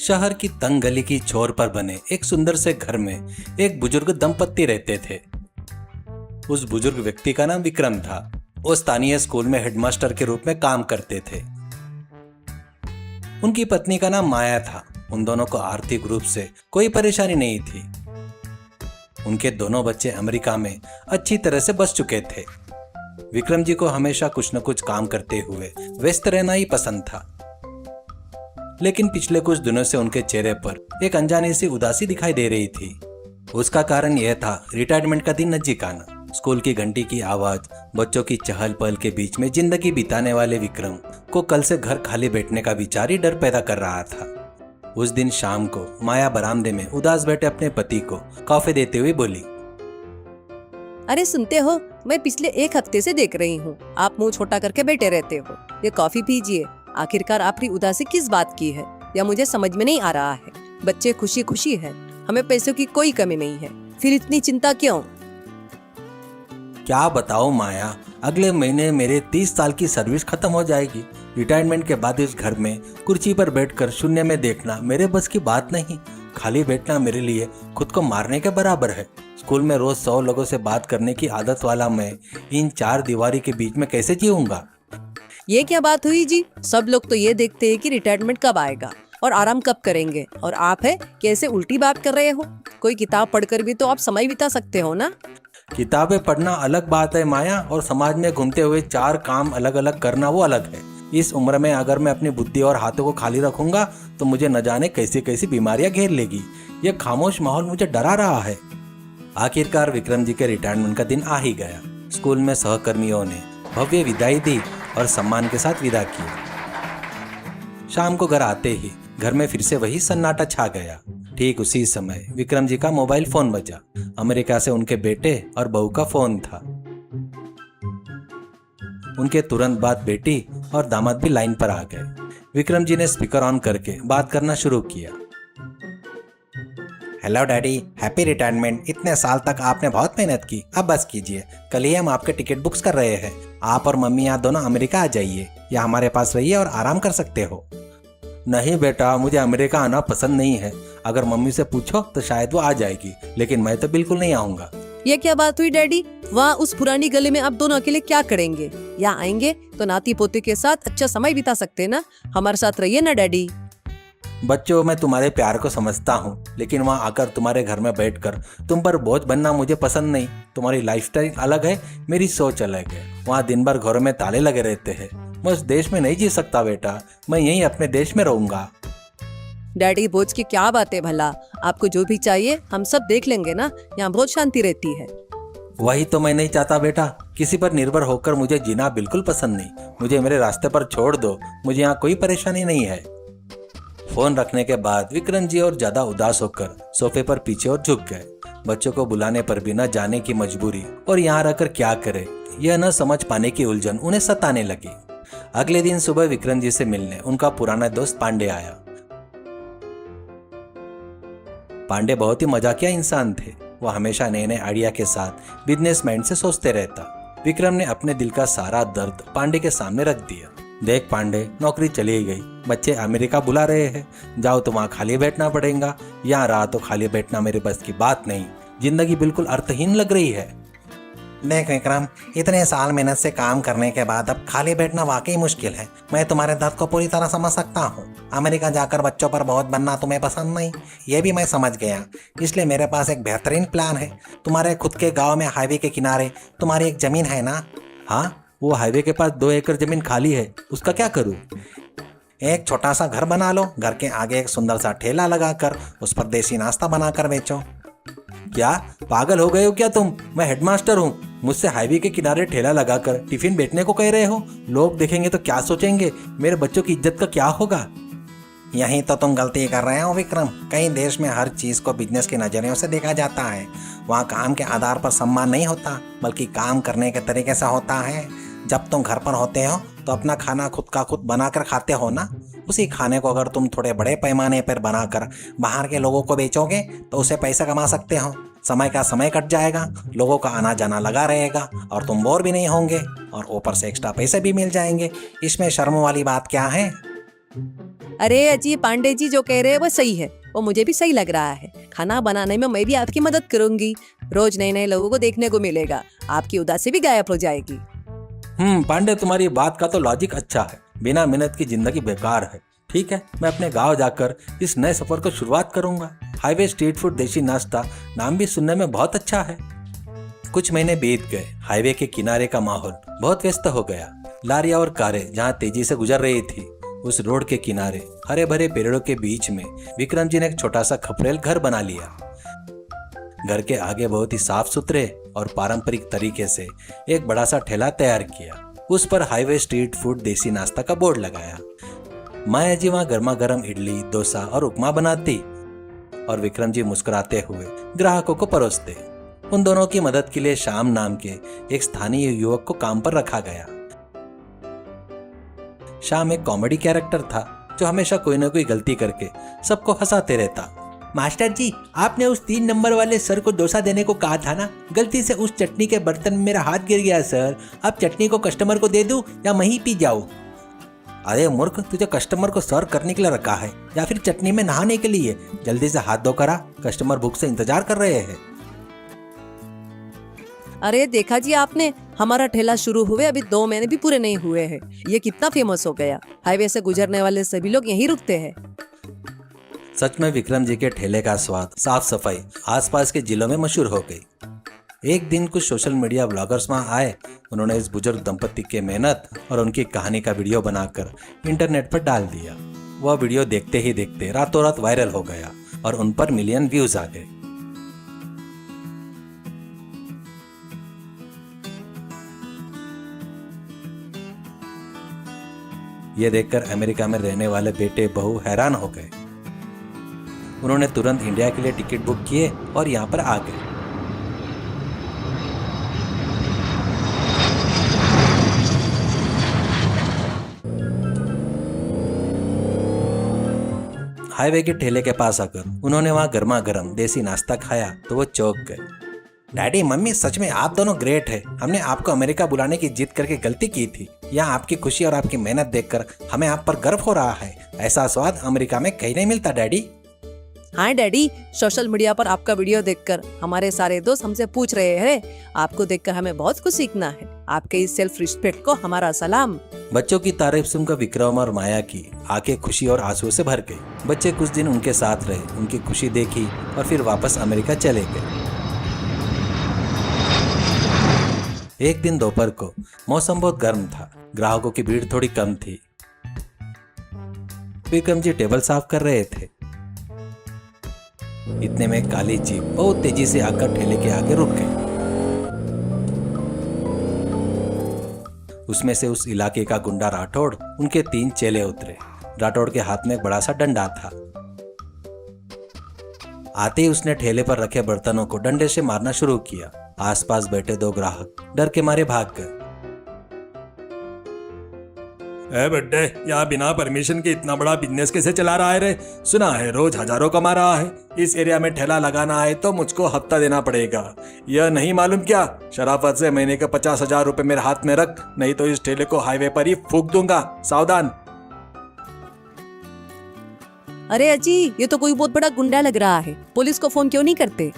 शहर की तंग गली की छोर पर बने एक सुंदर से घर में एक बुजुर्ग दंपत्ति रहते थे। उस बुजुर्ग व्यक्ति का नाम विक्रम था। वो स्थानीय स्कूल में हेडमास्टर के रूप में काम करते थे। उनकी पत्नी का नाम माया था। उन दोनों को आर्थिक रूप से कोई परेशानी नहीं थी। उनके दोनों बच्चे अमेरिका में अच्छी तरह से बस चुके थे। विक्रम जी को हमेशा कुछ न कुछ काम करते हुए व्यस्त रहना ही पसंद था। लेकिन पिछले कुछ दिनों से उनके चेहरे पर एक अनजानी सी उदासी दिखाई दे रही थी। उसका कारण यह था रिटायरमेंट का दिन नजदीक आना। स्कूल की घंटी की आवाज, बच्चों की चहल पहल के बीच में जिंदगी बिताने वाले विक्रम को कल से घर खाली बैठने का विचार ही डर पैदा कर रहा था। उस दिन शाम को माया बरामदे में उदास बैठे अपने पति को कॉफी देते हुए बोली, अरे सुनते हो, मैं पिछले एक हफ्ते से देख रही हूँ आप मुंह छोटा करके बैठे रहते हो। ये कॉफी पीजिए। आखिरकार आपकी उदासी किस बात की है या मुझे समझ में नहीं आ रहा है। बच्चे खुशी खुशी है, हमें पैसों की कोई कमी नहीं है, फिर इतनी चिंता क्यों? क्या बताओ माया, अगले महीने मेरे 30 साल की सर्विस खत्म हो जाएगी। रिटायरमेंट के बाद इस घर में कुर्सी पर बैठकर शून्य में देखना मेरे बस की बात नहीं। खाली बैठना मेरे लिए खुद को मारने के बराबर है। स्कूल में रोज 100 लोगों से बात करने की आदत वाला मैं इन 4 दीवारी के बीच में कैसे जीऊंगा? ये क्या बात हुई जी? सब लोग तो ये देखते हैं कि रिटायरमेंट कब आएगा और आराम कब करेंगे, और आप है कैसे उल्टी बात कर रहे हो? कोई किताब पढ़कर भी तो आप समय बिता सकते हो ना। किताबें पढ़ना अलग बात है माया, और समाज में घूमते हुए 4 काम अलग अलग करना वो अलग है। इस उम्र में अगर मैं अपनी बुद्धि और हाथों को खाली रखूंगा तो मुझे न जाने कैसी कैसी बीमारियां घेर लेगी। यह खामोश माहौल मुझे डरा रहा है। आखिरकार विक्रम जी के रिटायरमेंट का दिन आ ही गया। स्कूल में सहकर्मियों ने भव्य विदाई दी और सम्मान के साथ विदा किया। शाम को घर आते ही घर में फिर से वही सन्नाटा छा गया। ठीक उसी समय विक्रम जी का मोबाइल फोन बजा। अमेरिका से उनके बेटे और बहू का फोन था। उनके तुरंत बाद बेटी और दामाद भी लाइन पर आ गए। विक्रम जी ने स्पीकर ऑन करके बात करना शुरू किया। Hello daddy, happy retirement. इतने साल तक आपने बहुत मेहनत की, अब बस कीजिए। कल ही हम आपके टिकट बुक्स कर रहे हैं। आप और मम्मी यहाँ दोनों अमेरिका आ जाइए या हमारे पास रहिए और आराम कर सकते हो। नहीं बेटा, मुझे अमेरिका आना पसंद नहीं है। अगर मम्मी से पूछो तो शायद वो आ जाएगी, लेकिन मैं तो बिल्कुल नहीं आऊंगा। ये क्या बात हुई डैडी? वहाँ उस पुरानी गली में आप दोनों अकेले क्या करेंगे? यहाँ आएंगे तो नाती पोते के साथ अच्छा समय बिता सकते ना। हमारे साथ रहिए ना डैडी। बच्चों, मैं तुम्हारे प्यार को समझता हूँ, लेकिन वहाँ आकर तुम्हारे घर में बैठकर तुम पर बोझ बनना मुझे पसंद नहीं। तुम्हारी लाइफस्टाइल अलग है, मेरी सोच अलग है। वहाँ दिन भर घरों में ताले लगे रहते हैं। मैं उस देश में नहीं जी सकता बेटा, मैं यहीं अपने देश में रहूंगा। डैडी, बोझ की क्या बात है भला? आपको जो भी चाहिए हम सब देख लेंगे ना। यहाँ बहुत शांति रहती है। वही तो मैं नहीं चाहता बेटा। किसी पर निर्भर होकर मुझे जीना बिल्कुल पसंद नहीं। मुझे मेरे रास्ते पर छोड़ दो, मुझे यहाँ कोई परेशानी नहीं है। फोन रखने के बाद विक्रम जी और ज्यादा उदास होकर सोफे पर पीछे और झुक गए। बच्चों को बुलाने पर भी न जाने की मजबूरी और यहाँ रहकर क्या करे, यह न समझ पाने की उलझन उन्हें सताने लगी। अगले दिन सुबह विक्रम जी से मिलने उनका पुराना दोस्त पांडे आया। पांडे बहुत ही मजाकिया इंसान थे। वो हमेशा नए नए आइडिया के साथ बिजनेस माइंड से सोचते रहता। विक्रम ने अपने दिल का सारा दर्द पांडे के सामने रख दिया। देख पांडे, नौकरी चली गई, बच्चे अमेरिका बुला रहे हैं, जाओ तो वहाँ खाली बैठना पड़ेगा। यहाँ रहा तो खाली बैठना मेरे बस की बात नहीं। जिंदगी बिल्कुल अर्थहीन लग रही है। देख विक्रम, इतने साल मेहनत से काम करने के बाद अब खाली बैठना वाकई मुश्किल है। मैं तुम्हारे दर्द को पूरी तरह समझ सकता हूँ। अमेरिका जाकर बच्चों पर बोझ बनना तुम्हें पसंद नहीं, ये भी मैं समझ गया। इसलिए मेरे पास एक बेहतरीन प्लान है। तुम्हारे खुद के गाँव में हाईवे के किनारे तुम्हारी एक जमीन है ना? हाँ, वो हाईवे के पास 2 एकड़ जमीन खाली है, उसका क्या करूँ? एक छोटा सा घर बना लो। घर के आगे एक सुंदर सा ठेला लगाकर उस पर देसी नाश्ता बनाकर बेचो। क्या पागल हो गए हो क्या तुम? मैं हेडमास्टर हूँ, मुझसे हाईवे के किनारे ठेला लगाकर टिफिन बेचने को कह रहे हो? लोग देखेंगे तो क्या सोचेंगे? मेरे बच्चों की इज्जत का क्या होगा? यही तो तुम गलती कर रहे हो विक्रम। कई देश में हर चीज को बिजनेस के नजरियों से देखा जाता है। वहाँ काम के आधार पर सम्मान नहीं होता, बल्कि काम करने के तरीके से होता है। जब तुम घर पर होते हो तो अपना खाना खुद का खुद बनाकर खाते हो ना। उसी खाने को अगर तुम थोड़े बड़े पैमाने पर बनाकर बाहर के लोगों को बेचोगे तो उससे पैसा कमा सकते हो। समय का समय कट जाएगा, लोगों का आना जाना लगा रहेगा और तुम बोर भी नहीं होंगे, और ऊपर से एक्स्ट्रा पैसे भी मिल जाएंगे। इसमें शर्म वाली बात क्या है? अरे अजी पांडे जी जो कह रहे हैं वो सही है, वो मुझे भी सही लग रहा है। खाना बनाने में मैं भी आपकी मदद करूंगी। रोज नए नए लोगों को देखने को मिलेगा, आपकी उदासी भी गायब हो जाएगी। पांडे, तुम्हारी बात का तो लॉजिक अच्छा है। बिना मेहनत की जिंदगी बेकार है। ठीक है, मैं अपने गांव जाकर इस नए सफर को शुरुआत करूंगा। हाईवे स्ट्रीट फूड देसी नाश्ता नाम भी सुनने में बहुत अच्छा है। कुछ महीने बीत गए। हाईवे के किनारे का माहौल बहुत व्यस्त हो गया। लारियां और कारें जहां तेजी से गुजर रही थी, उस रोड के किनारे हरे भरे पेड़ों के बीच में विक्रम जी ने एक छोटा सा खपरेल घर बना लिया। घर के आगे बहुत ही साफ सुथरे और पारंपरिक तरीके से एक बड़ा सा ठेला तैयार किया। उस पर हाईवे स्ट्रीट फूड देसी नाश्ता का बोर्ड लगाया। माया जी वहां गर्मा गर्म इडली, डोसा और उपमा बनाती और विक्रम जी मुस्कुराते हुए ग्राहकों को परोसते। उन दोनों की मदद के लिए श्याम नाम के एक स्थानीय युवक को काम पर रखा गया। श्याम एक कॉमेडी कैरेक्टर था जो हमेशा कोई न कोई गलती करके सबको हंसाते रहता। मास्टर जी, आपने उस 3 नंबर वाले सर को डोसा देने को कहा था ना, गलती से उस चटनी के बर्तन में मेरा हाथ गिर गया सर। अब चटनी को कस्टमर को दे दूं या मैं ही पी जाऊं? अरे मूर्ख, तुझे कस्टमर को सर्व करने के लिए रखा है या फिर चटनी में नहाने के लिए? जल्दी से हाथ धो कर आ, कस्टमर भूख से इंतजार कर रहे हैं। अरे देखा जी आपने, हमारा ठेला शुरू हुए अभी 2 महीने भी पूरे नहीं हुए हैं, ये कितना फेमस हो गया। हाईवे से गुजरने वाले सभी लोग यहीं रुकते हैं। सच में विक्रम जी के ठेले का स्वाद, साफ सफाई आसपास के जिलों में मशहूर हो गई। एक दिन कुछ सोशल मीडिया ब्लॉगर्स वहां आए। उन्होंने इस बुजुर्ग दंपति के मेहनत और उनकी कहानी का वीडियो बनाकर इंटरनेट पर डाल दिया। वह वीडियो देखते ही देखते रातों रात वायरल हो गया और उन पर मिलियन व्यूज आ गए। ये देखकर अमेरिका में रहने वाले बेटे बहू हैरान हो गए। उन्होंने तुरंत इंडिया के लिए टिकट बुक किए और यहाँ पर आ गए। हाईवे के ठेले के पास आकर उन्होंने वहां गर्मा गर्म देसी नाश्ता खाया तो वो चौंक गए। डैडी, मम्मी, सच में आप दोनों ग्रेट है। हमने आपको अमेरिका बुलाने की जिद करके गलती की थी। यहाँ आपकी खुशी और आपकी मेहनत देखकर हमें आप पर गर्व हो रहा है। ऐसा स्वाद अमेरिका में कहीं नहीं मिलता डैडी। हाँ डैडी, सोशल मीडिया पर आपका वीडियो देखकर हमारे सारे दोस्त हमसे पूछ रहे हैं। आपको देखकर हमें बहुत कुछ सीखना है। आपके इस सेल्फ रिस्पेक्ट को हमारा सलाम। बच्चों की तारीफ सुनकर विक्रम और माया की आंखें खुशी और आंसुओं से भर गई। बच्चे कुछ दिन उनके साथ रहे, उनकी खुशी देखी और फिर वापस अमेरिका चले गए। एक दिन दोपहर को मौसम बहुत गर्म था। ग्राहकों की भीड़ थोड़ी कम थी। विक्रम जी टेबल साफ कर रहे थे। इतने में काली जीप बहुत तेजी से आकर ठेले के आगे रुक गई। उसमें से उस इलाके का गुंडा राठौड़, उनके 3 चेले उतरे। राठौड़ के हाथ में एक बड़ा सा डंडा था। आते ही उसने ठेले पर रखे बर्तनों को डंडे से मारना शुरू किया। आसपास बैठे 2 ग्राहक डर के मारे भाग गए। ए बड्डे, यहाँ बिना परमिशन के इतना बड़ा बिजनेस कैसे चला रहा है रे? सुना है रोज हजारों कमा रहा है। इस एरिया में ठेला लगाना है तो मुझको हफ्ता देना पड़ेगा। यह नहीं मालूम क्या? शराफत से महीने के 50,000 रुपए मेरे हाथ में रख, नहीं तो इस ठेले को हाईवे पर ही फूंक दूंगा। सावधान। अरे अजी, ये तो कोई बहुत बड़ा गुंडा लग रहा है। पुलिस को फोन क्यों नहीं करते?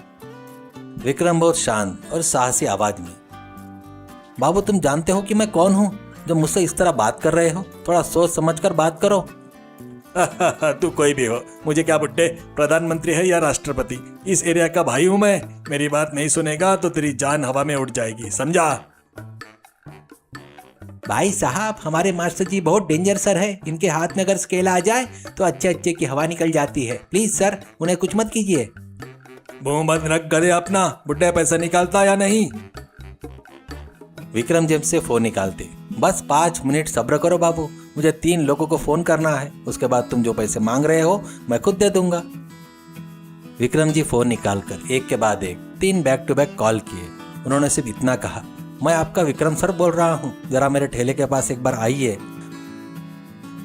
विक्रम बहुत शांत और साहसी आवाज में, बाबू तुम जानते हो कि मैं कौन हूँ जो मुझसे इस तरह बात कर रहे हो? थोड़ा सोच समझ कर बात करो। तू कोई भी हो, मुझे क्या बुड्ढे, प्रधानमंत्री है या राष्ट्रपति? इस एरिया का भाई हूं मैं। मेरी बात नहीं सुनेगा तो तेरी जान हवा में उड़ जाएगी, समझा? भाई साहब, हमारे मास्टर जी बहुत डेंजर सर है। इनके हाथ में अगर स्केल आ जाए तो अच्छे अच्छे की हवा निकल जाती है। प्लीज सर, उन्हें कुछ मत कीजिए। मुंह बंद रख गले अपना। बुड्ढे पैसा निकालता या नहीं? विक्रम जेब से फोन निकालते। बस 5 मिनट सब्र करो बाबू, मुझे 3 लोगों को फोन करना है। उसके बाद तुम जो पैसे मांग रहे हो मैं खुद दे दूंगा। विक्रम जी फोन निकालकर एक के बाद एक 3 बैक टू बैक कॉल किए। उन्होंने सिर्फ इतना कहा, मैं आपका विक्रम सर बोल रहा हूँ, जरा मेरे ठेले के पास एक बार आइए।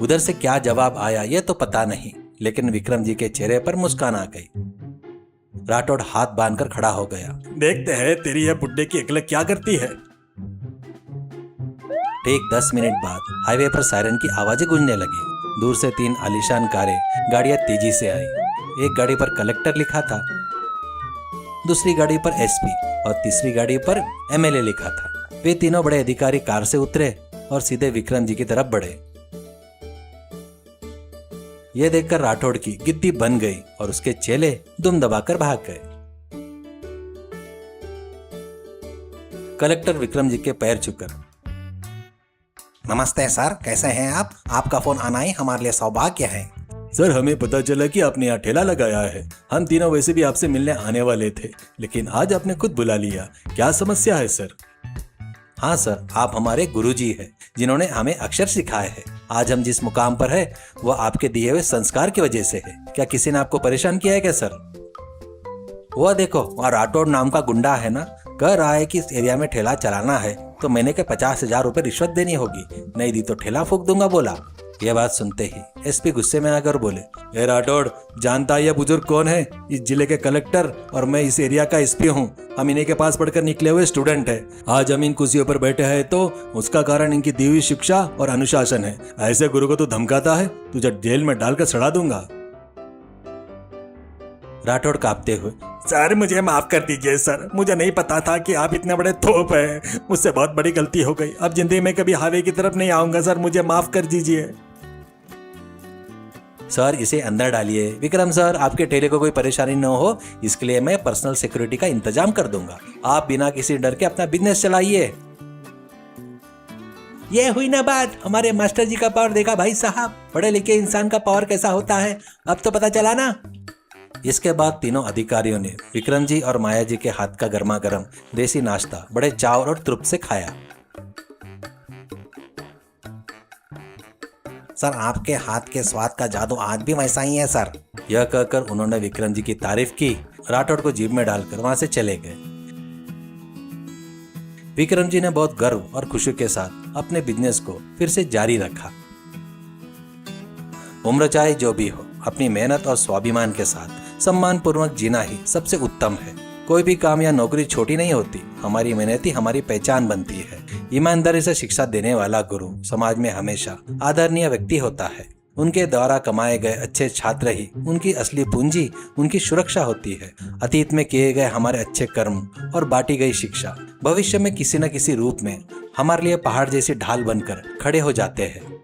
उधर से क्या जवाब आया ये तो पता नहीं, लेकिन विक्रम जी के चेहरे पर मुस्कान आ गई। राठौड़ हाथ बांधकर खड़ा हो गया। देखते हैं तेरी यह बुड्ढे की अकल क्या करती है। ठीक 10 मिनट बाद हाईवे पर सायरन की आवाजें गूंजने लगी। दूर से 3 आलीशान कारें गाड़ियां तेजी से आई। एक गाड़ी पर कलेक्टर लिखा था, दूसरी गाड़ी पर एसपी और तीसरी गाड़ी पर एमएलए लिखा था। वे तीनों बड़े अधिकारी कार से उतरे और सीधे विक्रम जी की तरफ बढ़े। यह देखकर राठौड़ की गिद्दी बन गई और उसके चेले दुम दबाकर भाग गए। कलेक्टर विक्रम जी के पैर छूकर, नमस्ते सर, कैसे हैं आप? आपका फोन आना ही हमारे लिए सौभाग्य है। सर, हमें पता चला कि आपने यहाँ ठेला लगाया है। हम तीनों वैसे भी आपसे मिलने आने वाले थे, लेकिन आज आपने खुद बुला लिया। क्या समस्या है सर? हाँ सर, आप हमारे गुरुजी हैं जिन्होंने हमें अक्षर सिखाए हैं। आज हम जिस मुकाम पर है वो आपके दिए हुए संस्कार की वजह से है। क्या किसी ने आपको परेशान किया है क्या सर? वो देखो, वहाँ राठौड़ नाम का गुंडा है ना, कह रहा है कि इस एरिया में ठेला चलाना है तो मैंने के 50,000 रुपए रिश्वत देनी होगी, नहीं दी तो ठेला फूंक दूंगा बोला। यह बात सुनते ही एसपी गुस्से में आकर बोले, ए राठौड़, जानता है यह बुजुर्ग कौन है? इस जिले के कलेक्टर और मैं इस एरिया का एसपी हूँ। हम इन्हीं के पास पढ़कर निकले हुए स्टूडेंट हैं। आज हम इन कुर्सियों पर बैठे हैं तो उसका कारण इनकी दी हुई शिक्षा और अनुशासन है। ऐसे गुरु को तू धमकाता है, तुझे जेल में डालकर सड़ा दूंगा। राठौड़ कांपते हुए, सर, मुझे माफ कर दीजिए सर, मुझे नहीं पता था कि आप इतने बड़े तोप हैं। मुझसे बहुत बड़ी गलती हो गई। अब जिंदगी में कभी हाईवे की तरफ नहीं आऊंगा सर, मुझे माफ कर दीजिए। सर इसे अंदर डालिए। विक्रम सर, आपके ठेले को कोई परेशानी न हो इसके लिए मैं पर्सनल सिक्योरिटी का इंतजाम कर दूंगा। आप बिना किसी डर के अपना बिजनेस चलाइए। ये हुई ना बात, हमारे मास्टर जी का पावर देखा भाई साहब, पढ़े लिखे इंसान का पावर कैसा होता है, अब तो पता चला ना। इसके बाद तीनों अधिकारियों ने विक्रम जी और माया जी के हाथ का गर्मा गर्म देसी नाश्ता बड़े चाव और तृप्त से खाया। सर, आपके हाथ के स्वाद का जादू आज भी वैसा ही है सर। यह कहकर उन्होंने विक्रम जी की तारीफ की, राठौड़ को जीभ में डालकर वहां से चले गए। विक्रम जी ने बहुत गर्व और खुशी के साथ अपने बिजनेस को फिर से जारी रखा। उम्र चाहे जो भी हो, अपनी मेहनत और स्वाभिमान के साथ सम्मान पूर्वक जीना ही सबसे उत्तम है। कोई भी काम या नौकरी छोटी नहीं होती। हमारी मेहनत ही हमारी पहचान बनती है। ईमानदारी से शिक्षा देने वाला गुरु समाज में हमेशा आदरणीय व्यक्ति होता है। उनके द्वारा कमाए गए अच्छे छात्र ही उनकी असली पूंजी, उनकी सुरक्षा होती है। अतीत में किए गए हमारे अच्छे कर्म और बांटी गई शिक्षा भविष्य में किसी न किसी रूप में हमारे लिए पहाड़ जैसी ढाल बनकर खड़े हो जाते हैं।